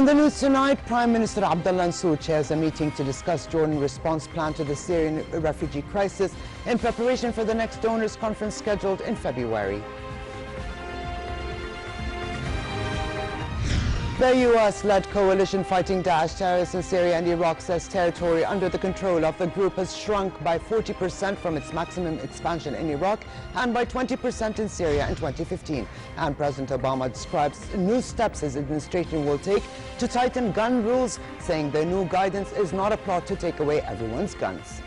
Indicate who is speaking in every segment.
Speaker 1: In the news tonight, Prime Minister Abdullah Mansour chairs a meeting to discuss Jordan's response plan to the Syrian refugee crisis in preparation for the next donors conference scheduled in February. The U.S.-led coalition fighting Daesh terrorists in Syria and Iraq says territory under the control of the group has shrunk by 40% from its maximum expansion in Iraq and by 20% in Syria in 2015. And President Obama describes new steps his administration will take to tighten gun rules, saying the new guidance is not a plot to take away everyone's guns.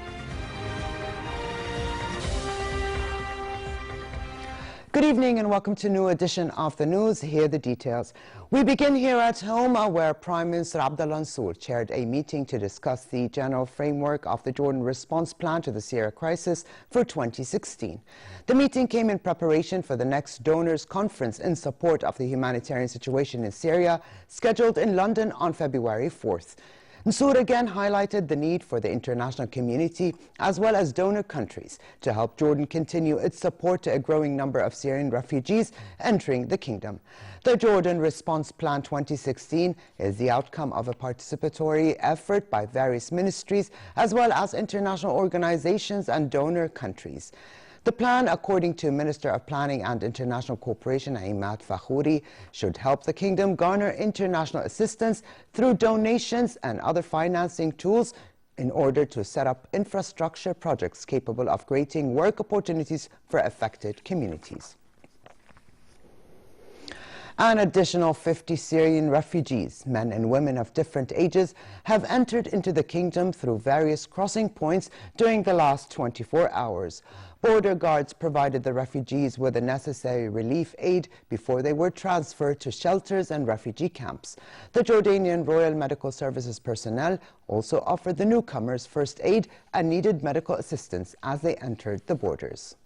Speaker 1: Good evening and welcome to a new edition of the news. Here are the details. We begin here at home where Prime Minister Abdullah Mansour chaired a meeting to discuss the general framework of the Jordan response plan to the Syria crisis for 2016. The meeting came in preparation for the next donors conference in support of the humanitarian situation in Syria, scheduled in London on February 4th. Mansour again highlighted the need for the international community as well as donor countries to help Jordan continue its support to a growing number of Syrian refugees entering the kingdom. The Jordan Response Plan 2016 is the outcome of a participatory effort by various ministries as well as international organizations and donor countries. The plan, according to Minister of Planning and International Cooperation Aimat Fakhouri, should help the kingdom garner international assistance through donations and other financing tools in order to set up infrastructure projects capable of creating work opportunities for affected communities. An additional 50 Syrian refugees, men and women of different ages, have entered into the kingdom through various crossing points during the last 24 hours. Border guards provided the refugees with the necessary relief aid before they were transferred to shelters and refugee camps. The Jordanian Royal Medical Services personnel also offered the newcomers first aid and needed medical assistance as they entered the borders.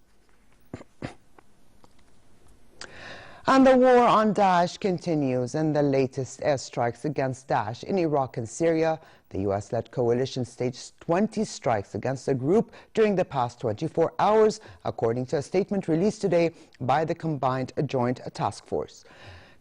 Speaker 1: And the war on Daesh continues. In the latest airstrikes against Daesh in Iraq and Syria, the U.S.-led coalition staged 20 strikes against the group during the past 24 hours, according to a statement released today by the Combined Joint Task Force.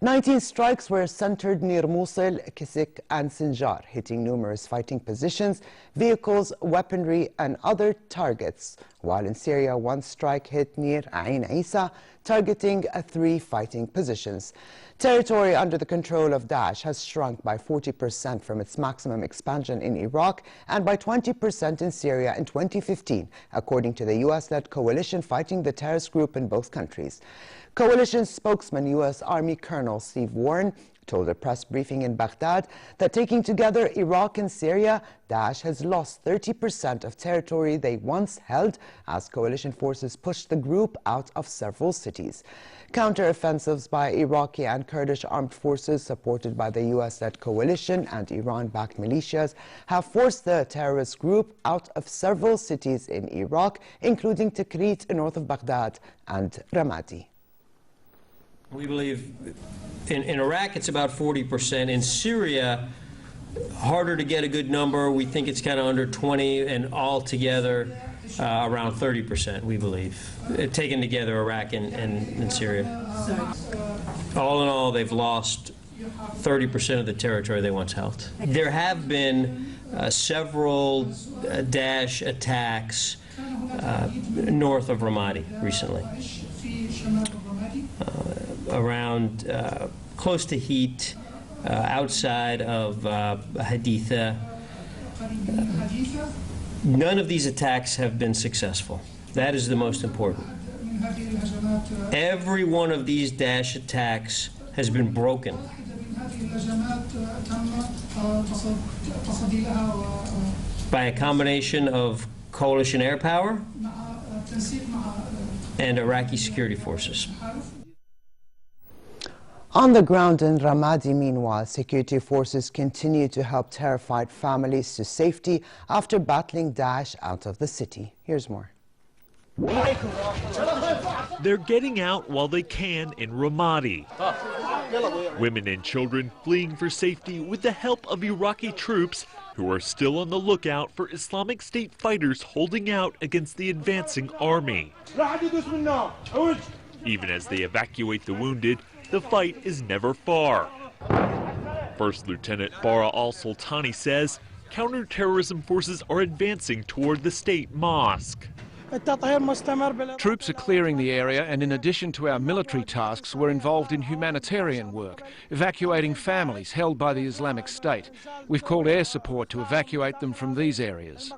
Speaker 1: 19 strikes were centered near Mosul, Kisik and Sinjar, hitting numerous fighting positions, vehicles, weaponry and other targets, while in Syria one strike hit near Ain Isa, targeting 3 fighting positions. Territory under the control of Daesh has shrunk by 40% from its maximum expansion in Iraq and by 20% in Syria in 2015, according to the U.S.-led coalition fighting the terrorist group in both countries. Coalition spokesman U.S. Army Colonel Steve Warren told a press briefing in Baghdad that taking together Iraq and Syria, Daesh has lost 30% of territory they once held as coalition forces pushed the group out of several cities. Counter-offensives by Iraqi and Kurdish armed forces supported by the U.S.-led coalition and Iran-backed militias have forced the terrorist group out of several cities in Iraq, including Tikrit north of Baghdad and Ramadi.
Speaker 2: We believe in Iraq it's about 40%. In Syria, harder to get a good number. We think it's kind of under 20, and altogether around 30%, we believe, taken together, Iraq and Syria. All in all, they've lost 30% of the territory they once held. There have been several Daesh attacks north of Ramadi recently. Around close to Heat, outside of Haditha. None of these attacks have been successful. That is the most important. Every one of these Daesh attacks has been broken. By a combination of coalition air power and Iraqi security forces.
Speaker 1: On the ground in Ramadi, meanwhile, security forces continue to help terrified families to safety after battling Daesh out of the city. Here's more.
Speaker 3: They're getting out while they can in Ramadi. Women and children fleeing for safety with the help of Iraqi troops who are still on the lookout for Islamic State fighters holding out against the advancing army. Even as they evacuate the wounded, the fight is never far. First Lieutenant Bara al-Sultani says counterterrorism forces are advancing toward the state mosque.
Speaker 4: Troops are clearing the area, and in addition to our military tasks, we're involved in humanitarian work, evacuating families held by the Islamic State. We've called air support to evacuate them from these areas.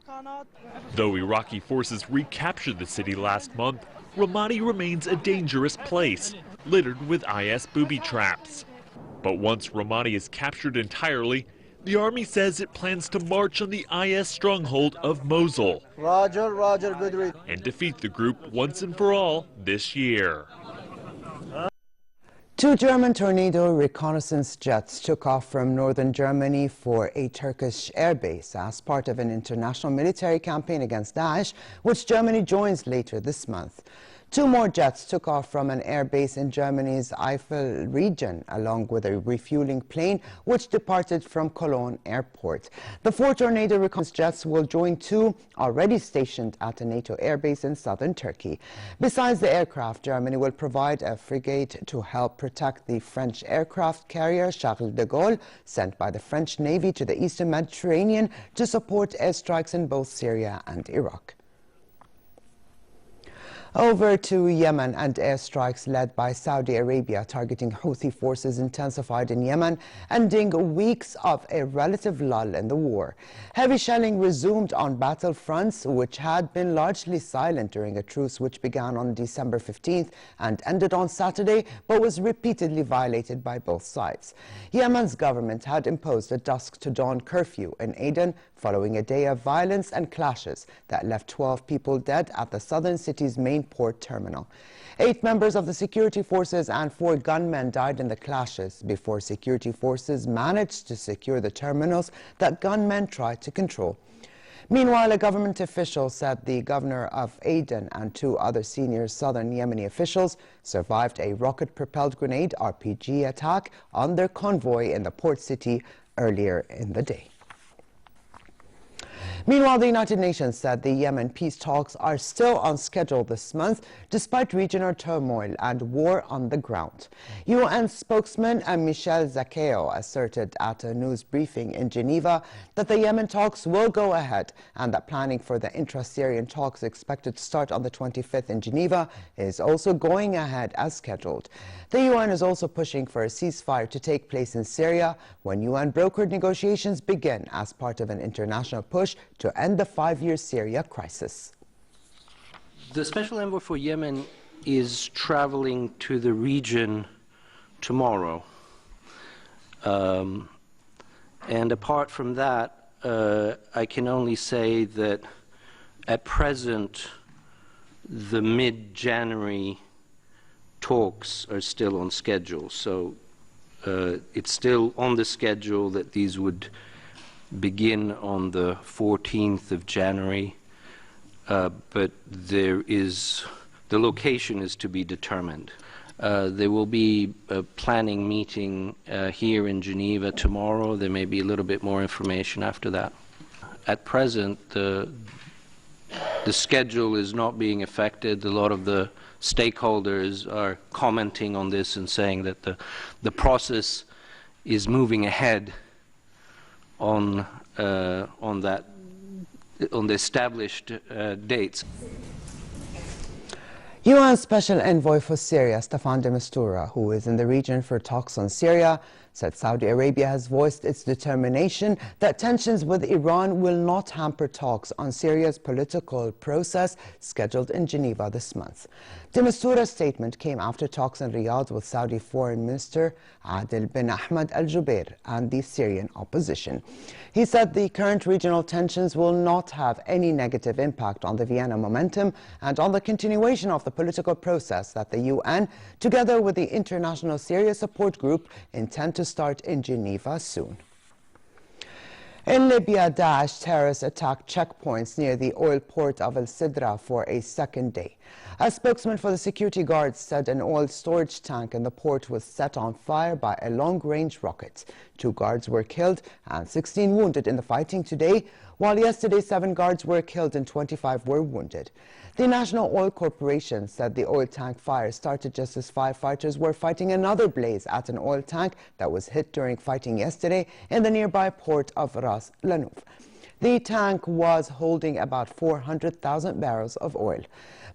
Speaker 3: Though Iraqi forces recaptured the city last month, Ramadi remains a dangerous place, littered with IS booby traps. But once Ramadi is captured entirely, the army says it plans to march on the IS stronghold of Mosul.
Speaker 5: Roger, Roger, good read.
Speaker 3: And defeat the group once and for all this year.
Speaker 1: 2 German Tornado reconnaissance jets took off from northern Germany for a Turkish airbase as part of an international military campaign against Daesh, which Germany joins later this month. 2 more jets took off from an airbase in Germany's Eifel region, along with a refueling plane which departed from Cologne airport. The 4 Tornado reconnaissance jets will join 2 already stationed at a NATO airbase in southern Turkey. Besides the aircraft, Germany will provide a frigate to help protect the French aircraft carrier Charles de Gaulle, sent by the French Navy to the eastern Mediterranean to support airstrikes in both Syria and Iraq. Over to Yemen, and airstrikes led by Saudi Arabia targeting Houthi forces intensified in Yemen, ending weeks of a relative lull in the war. Heavy shelling resumed on battlefronts, which had been largely silent during a truce which began on December 15th and ended on Saturday, but was repeatedly violated by both sides. Yemen's government had imposed a dusk-to-dawn curfew in Aden following a day of violence and clashes that left 12 people dead at the southern city's main port terminal. 8 members of the security forces and 4 gunmen died in the clashes before security forces managed to secure the terminals that gunmen tried to control. Meanwhile, a government official said the governor of Aden and 2 other senior southern Yemeni officials survived a rocket-propelled grenade RPG attack on their convoy in the port city earlier in the day. Meanwhile, the United Nations said the Yemen peace talks are still on schedule this month, despite regional turmoil and war on the ground. UN spokesman Michel Zakeo asserted at a news briefing in Geneva that the Yemen talks will go ahead and that planning for the intra-Syrian talks expected to start on the 25th in Geneva is also going ahead as scheduled. The UN is also pushing for a ceasefire to take place in Syria when UN-brokered negotiations begin as part of an international push to end the 5-year Syria crisis.
Speaker 6: The Special Envoy for Yemen is traveling to the region tomorrow. And apart from that, I can only say that at present, the mid-January talks are still on schedule. So it's still on the schedule that these would begin on the 14th of January, but the location is to be determined. There will be a planning meeting here in Geneva tomorrow. There may be a little bit more information after that. At present, the schedule is not being affected. A lot of the stakeholders are commenting on this and saying that the process is moving ahead on the established dates.
Speaker 1: UN Special Envoy for Syria, Staffan de Mistura, who is in the region for talks on Syria, said Saudi Arabia has voiced its determination that tensions with Iran will not hamper talks on Syria's political process scheduled in Geneva this month. De Mistura's statement came after talks in Riyadh with Saudi Foreign Minister Adel bin Ahmed Al Jubeir and the Syrian opposition. He said the current regional tensions will not have any negative impact on the Vienna momentum and on the continuation of the political process that the UN, together with the International Syria Support Group, intend to start in Geneva soon. In Libya, Daesh terrorists attacked checkpoints near the oil port of El Sidra for a second day. A spokesman for the security guards said an oil storage tank in the port was set on fire by a long-range rocket. 2 guards were killed and 16 wounded in the fighting today, while yesterday 7 guards were killed and 25 were wounded. The National Oil Corporation said the oil tank fire started just as firefighters were fighting another blaze at an oil tank that was hit during fighting yesterday in the nearby port of Ras Lanouf. The tank was holding about 400,000 barrels of oil.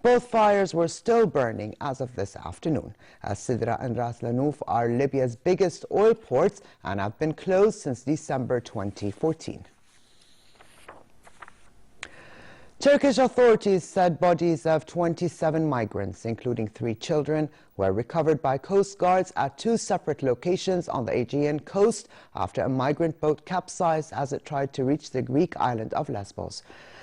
Speaker 1: Both fires were still burning as of this afternoon. Sidra and Ras Lanouf are Libya's biggest oil ports and have been closed since December 2014. Turkish authorities said bodies of 27 migrants, including 3 children, were recovered by Coast Guards at 2 separate locations on the Aegean coast after a migrant boat capsized as it tried to reach the Greek island of Lesbos.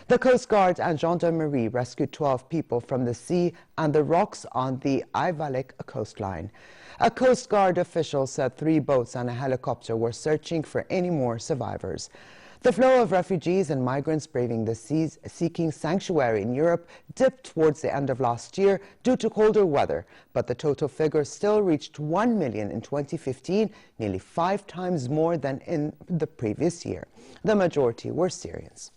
Speaker 1: The Coast Guard and Gendarmerie rescued 12 people from the sea and the rocks on the Ayvalık coastline. A Coast Guard official said 3 boats and a helicopter were searching for any more survivors. The flow of refugees and migrants braving the seas seeking sanctuary in Europe dipped towards the end of last year due to colder weather, but the total figure still reached 1 million in 2015, nearly 5 times more than in the previous year. The majority were Syrians.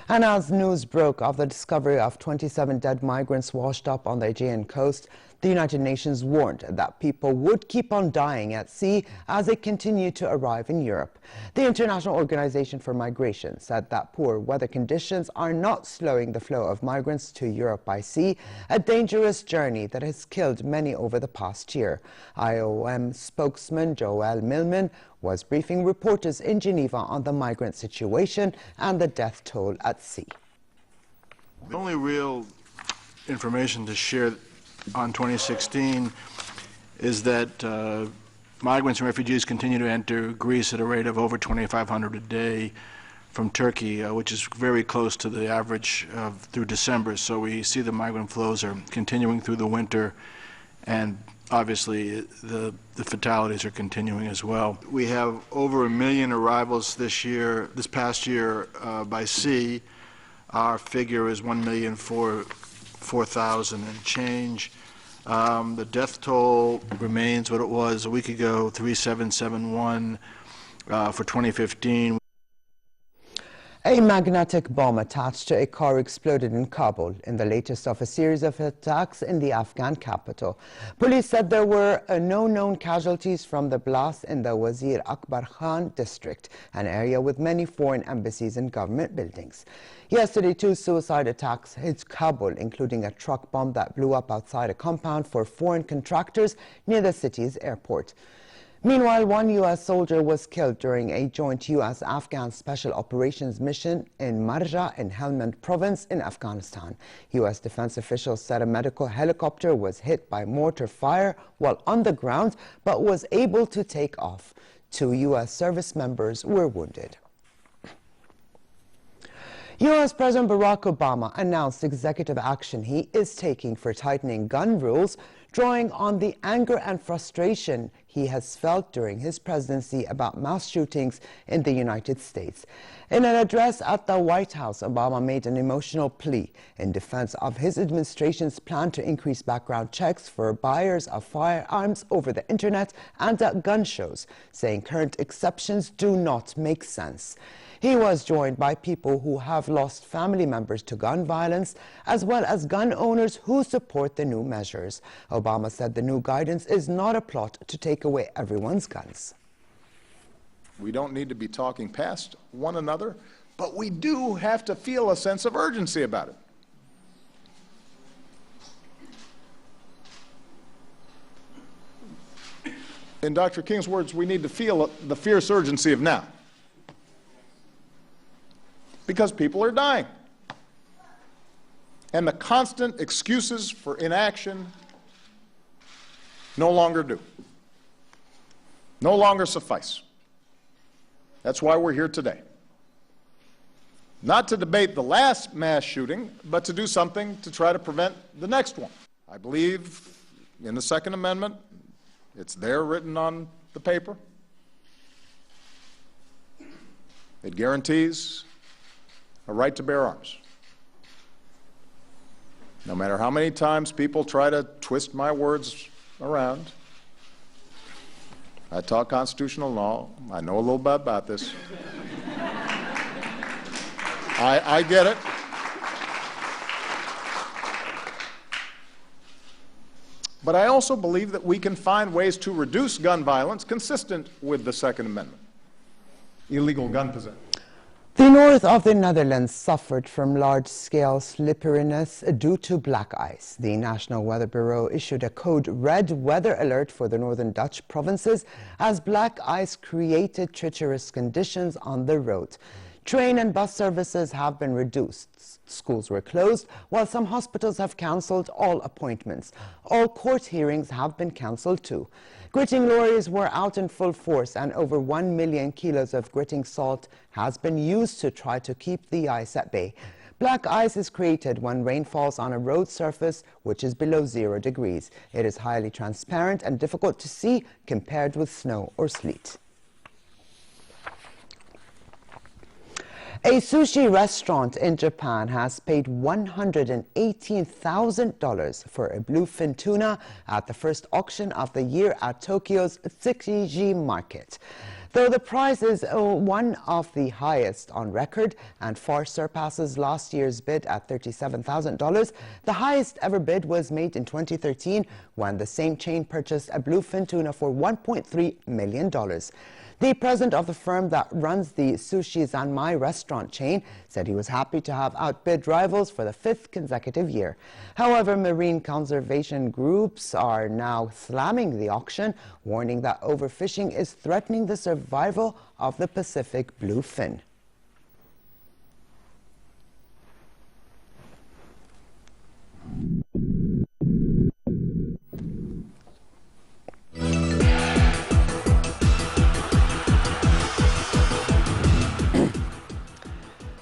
Speaker 1: And as news broke of the discovery of 27 dead migrants washed up on the Aegean coast, the United Nations warned that people would keep on dying at sea as they continue to arrive in Europe. The International Organization for Migration said that poor weather conditions are not slowing the flow of migrants to Europe by sea, a dangerous journey that has killed many over the past year. IOM spokesman Joel Millman was briefing reporters in Geneva on the migrant situation and the death toll at sea.
Speaker 7: The only real information to share on 2016 is that migrants and refugees continue to enter Greece at a rate of over 2,500 a day from Turkey, which is very close to the average through December. So we see the migrant flows are continuing through the winter, and obviously the fatalities are continuing as well. We have over 1 million arrivals this past year by sea. Our figure is 1,004,000 and change. The death toll remains what it was a week ago, 3,771 for 2015.
Speaker 1: A magnetic bomb attached to a car exploded in Kabul in the latest of a series of attacks in the Afghan capital. Police said there were no known casualties from the blast in the Wazir Akbar Khan district, an area with many foreign embassies and government buildings. Yesterday, 2 suicide attacks hit Kabul, including a truck bomb that blew up outside a compound for foreign contractors near the city's airport. Meanwhile, 1 U.S. soldier was killed during a joint U.S.-Afghan Special Operations mission in Marja in Helmand Province in Afghanistan. U.S. defense officials said a medical helicopter was hit by mortar fire while on the ground, but was able to take off. 2 U.S. service members were wounded. U.S. President Barack Obama announced executive action he is taking for tightening gun rules, drawing on the anger and frustration he has felt during his presidency about mass shootings in the United States. In an address at the White House, Obama made an emotional plea in defense of his administration's plan to increase background checks for buyers of firearms over the internet and at gun shows, saying current exceptions do not make sense. He was joined by people who have lost family members to gun violence, as well as gun owners who support the new measures. Obama said the new guidance is not a plot to take away everyone's guns.
Speaker 8: We don't need to be talking past one another, but we do have to feel a sense of urgency about it. In Dr. King's words, we need to feel the fierce urgency of now. Because people are dying. And the constant excuses for inaction no longer do. No longer suffice. That's why we're here today. Not to debate the last mass shooting, but to do something to try to prevent the next one. I believe in the Second Amendment. It's there written on the paper. It guarantees a right to bear arms. No matter how many times people try to twist my words around, I taught constitutional law. I know a little bit about this. I get it. But I also believe that we can find ways to reduce gun violence consistent with the Second Amendment. Illegal gun possession.
Speaker 1: The north of the Netherlands suffered from large-scale slipperiness due to black ice. The National Weather Bureau issued a code red weather alert for the northern Dutch provinces as black ice created treacherous conditions on the road. Train and bus services have been reduced. Schools were closed, while some hospitals have cancelled all appointments. All court hearings have been cancelled too. Gritting lorries were out in full force, and over 1 million kilos of gritting salt has been used to try to keep the ice at bay. Black ice is created when rain falls on a road surface which is below 0 degrees. It is highly transparent and difficult to see compared with snow or sleet. A sushi restaurant in Japan has paid $118,000 for a bluefin tuna at the first auction of the year at Tokyo's Tsukiji market. Though the price is one of the highest on record and far surpasses last year's bid at $37,000, the highest ever bid was made in 2013 when the same chain purchased a bluefin tuna for $1.3 million. The president of the firm that runs the Sushi Zanmai restaurant chain said he was happy to have outbid rivals for the 5th consecutive year. However, marine conservation groups are now slamming the auction, warning that overfishing is threatening the survival of the Pacific bluefin.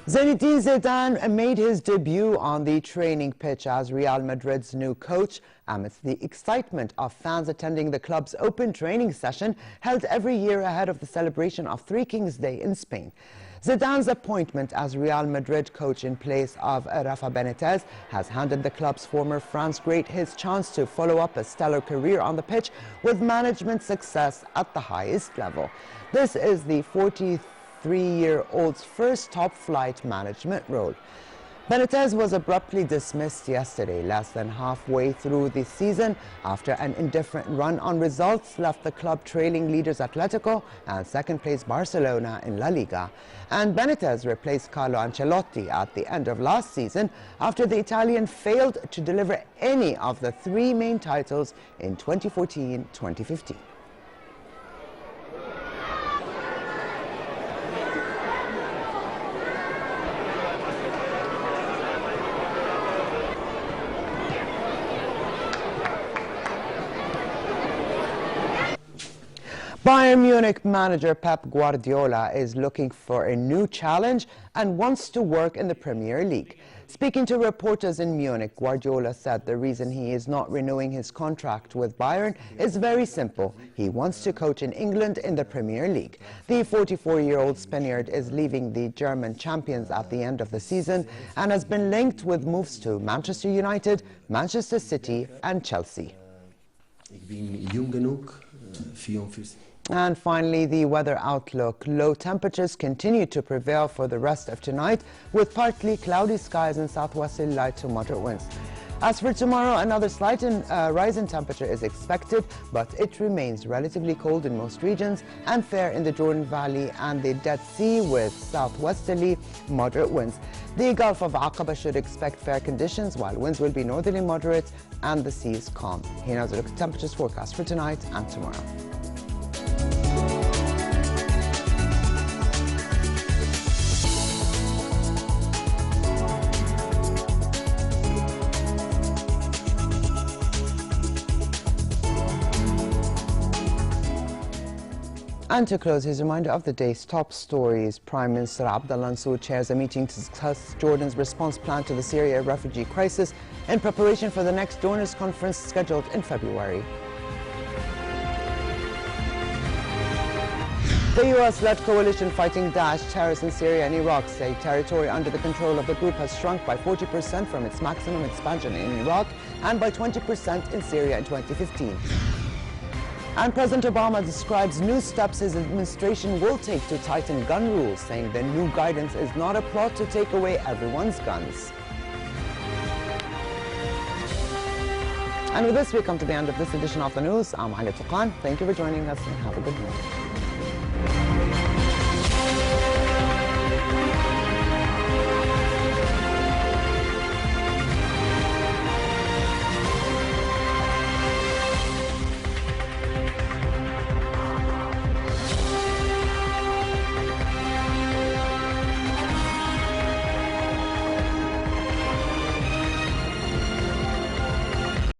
Speaker 1: Zinedine Zidane made his debut on the training pitch as Real Madrid's new coach amidst the excitement of fans attending the club's open training session held every year ahead of the celebration of Three Kings Day in Spain. Zidane's appointment as Real Madrid coach in place of Rafa Benitez has handed the club's former France great his chance to follow up a stellar career on the pitch with management success at the highest level. This is the 43-year-old's first top-flight management role. Benitez was abruptly dismissed yesterday, less than halfway through the season, after an indifferent run on results left the club trailing leaders Atletico and second-place Barcelona in La Liga. And Benitez replaced Carlo Ancelotti at the end of last season after the Italian failed to deliver any of the 3 main titles in 2014-2015. Bayern Munich manager Pep Guardiola is looking for a new challenge and wants to work in the Premier League. Speaking to reporters in Munich, Guardiola said the reason he is not renewing his contract with Bayern is very simple. He wants to coach in England in the Premier League. The 44-year-old Spaniard is leaving the German champions at the end of the season and has been linked with moves to Manchester United, Manchester City and Chelsea. And finally, the weather outlook. Low temperatures continue to prevail for the rest of tonight, with partly cloudy skies and southwesterly light to moderate winds. As for tomorrow, another slight rise in temperature is expected, but it remains relatively cold in most regions and fair in the Jordan Valley and the Dead Sea, with southwesterly moderate winds. The Gulf of Aqaba should expect fair conditions, while winds will be northerly moderate and the sea is calm. Here now is a look at temperatures forecast for tonight and tomorrow. And to close, here's a reminder of the day's top stories. Prime Minister Abdullah Mansour chairs a meeting to discuss Jordan's response plan to the Syria refugee crisis in preparation for the next donors conference scheduled in February. The US-led coalition fighting Daesh terrorists in Syria and Iraq say territory under the control of the group has shrunk by 40% from its maximum expansion in Iraq and by 20% in Syria in 2015. And President Obama describes new steps his administration will take to tighten gun rules, saying the new guidance is not a plot to take away everyone's guns. And with this, we come to the end of this edition of the news. I'm Alia Tuqan. Thank you for joining us and have a good night.